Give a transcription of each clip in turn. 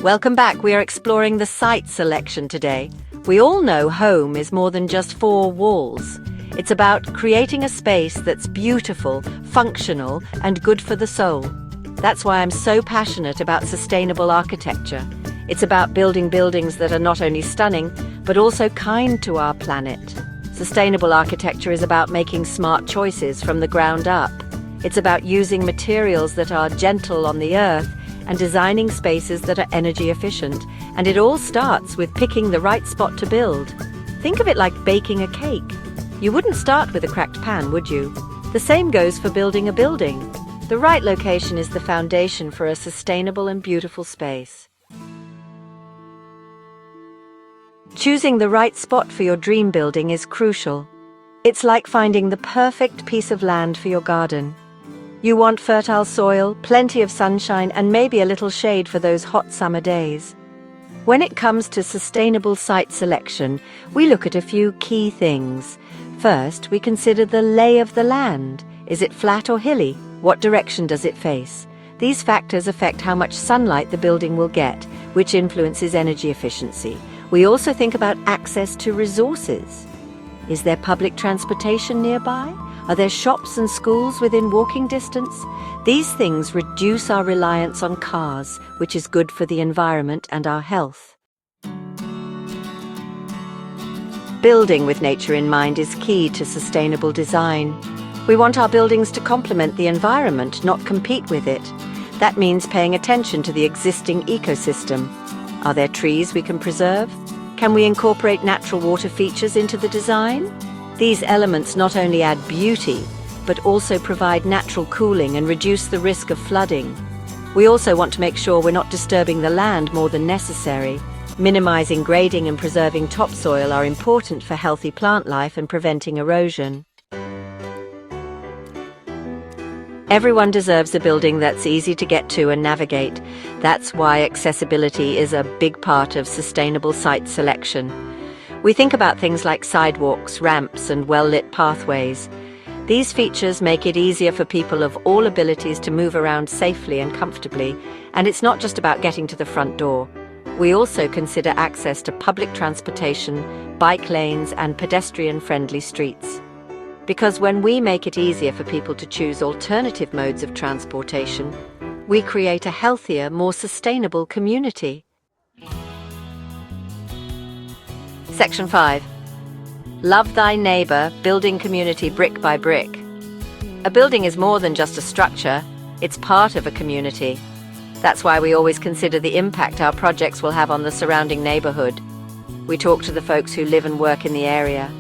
Welcome back. We are exploring the site selection today. We all know home is more than just four walls. It's about creating a space that's beautiful, functional, and good for the soul. That's why I'm so passionate about sustainable architecture. It's about building buildings that are not only stunning, but also kind to our planet. Sustainable architecture is about making smart choices from the ground up. It's about using materials that are gentle on the earth and designing spaces that are energy efficient. And it all starts with picking the right spot to build. Think of it like baking a cake. You wouldn't start with a cracked pan, would you? The same goes for building a building. The right location is the foundation for a sustainable and beautiful space. Choosing the right spot for your dream building is crucial. It's like finding the perfect piece of land for your garden. You want fertile soil, plenty of sunshine, and maybe a little shade for those hot summer days. When it comes to sustainable site selection, we look at a few key things. First, we consider the lay of the land. Is it flat or hilly? What direction does it face? These factors affect how much sunlight the building will get, which influences energy efficiency. We also think about access to resources. Is there public transportation nearby? Are there shops and schools within walking distance? These things reduce our reliance on cars, which is good for the environment and our health. Building with nature in mind is key to sustainable design. We want our buildings to complement the environment, not compete with it. That means paying attention to the existing ecosystem. Are there trees we can preserve? Can we incorporate natural water features into the design? These elements not only add beauty, but also provide natural cooling and reduce the risk of flooding. We also want to make sure we're not disturbing the land more than necessary. Minimizing grading and preserving topsoil are important for healthy plant life and preventing erosion. Everyone deserves a building that's easy to get to and navigate. That's why accessibility is a big part of sustainable site selection. We think about things like sidewalks, ramps, and well-lit pathways. These features make it easier for people of all abilities to move around safely and comfortably, and it's not just about getting to the front door. We also consider access to public transportation, bike lanes, and pedestrian-friendly streets. Because when we make it easier for people to choose alternative modes of transportation, we create a healthier, more sustainable community. Section 5. Love thy neighbour, building community brick by brick. A building is more than just a structure, it's part of a community. That's why we always consider the impact our projects will have on the surrounding neighbourhood. We talk to the folks who live and work in the area.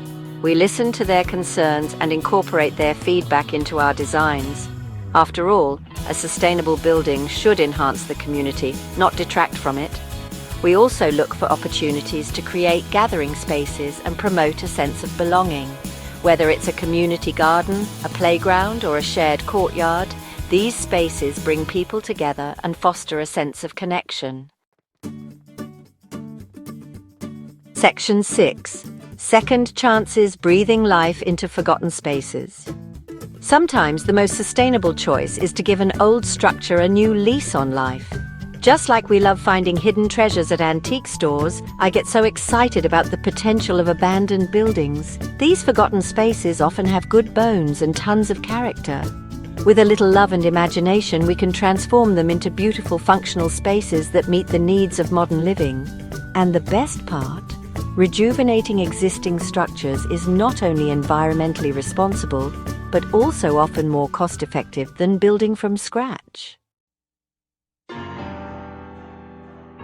We listen to their concerns and incorporate their feedback into our designs. After all, a sustainable building should enhance the community, not detract from it. We also look for opportunities to create gathering spaces and promote a sense of belonging. Whether it's a community garden, a playground, or a shared courtyard, these spaces bring people together and foster a sense of connection. Section 6. Second chances breathing life into forgotten spaces. Sometimes the most sustainable choice is to give an old structure a new lease on life. Just like we love finding hidden treasures at antique stores, I get so excited about the potential of abandoned buildings. These forgotten spaces often have good bones and tons of character. With a little love and imagination, we can transform them into beautiful functional spaces that meet the needs of modern living. And the best part? Rejuvenating existing structures is not only environmentally responsible, but also often more cost-effective than building from scratch.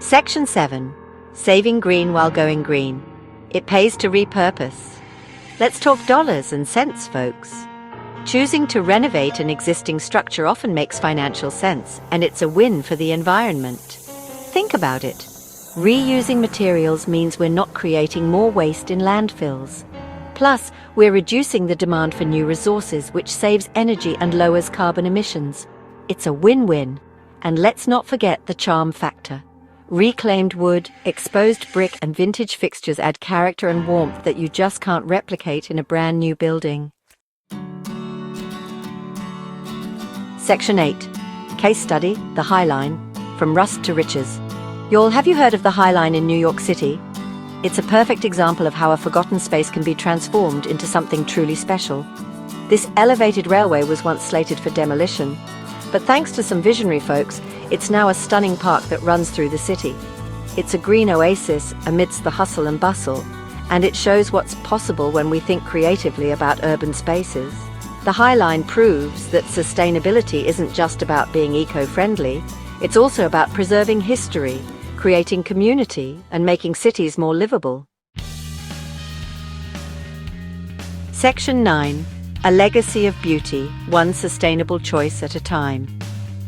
Section 7. Saving green while going green. It pays to repurpose. Let's talk dollars and cents, folks. Choosing to renovate an existing structure often makes financial sense, and it's a win for the environment. Think about it. Reusing materials means we're not creating more waste in landfills. Plus, we're reducing the demand for new resources, which saves energy and lowers carbon emissions. It's a win-win. And let's not forget the charm factor. Reclaimed wood, exposed brick, and vintage fixtures add character and warmth that you just can't replicate in a brand new building. Section 8. Case study, the High Line, from rust to riches. Y'all, have you heard of the High Line in New York City? It's a perfect example of how a forgotten space can be transformed into something truly special. This elevated railway was once slated for demolition, but thanks to some visionary folks, it's now a stunning park that runs through the city. It's a green oasis amidst the hustle and bustle, and it shows what's possible when we think creatively about urban spaces. The High Line proves that sustainability isn't just about being eco-friendly, it's also about preserving history, creating community, and making cities more livable. Section 9. A legacy of beauty, one sustainable choice at a time.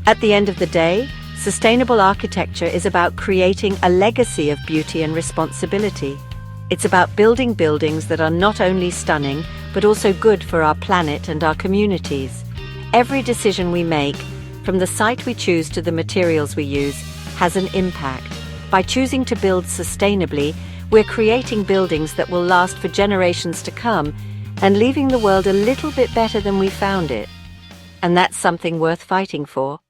At the end of the day, sustainable architecture is about creating a legacy of beauty and responsibility. It's about building buildings that are not only stunning, but also good for our planet and our communities. Every decision we make, from the site we choose to the materials we use, has an impact. By choosing to build sustainably, we're creating buildings that will last for generations to come and leaving the world a little bit better than we found it. And that's something worth fighting for.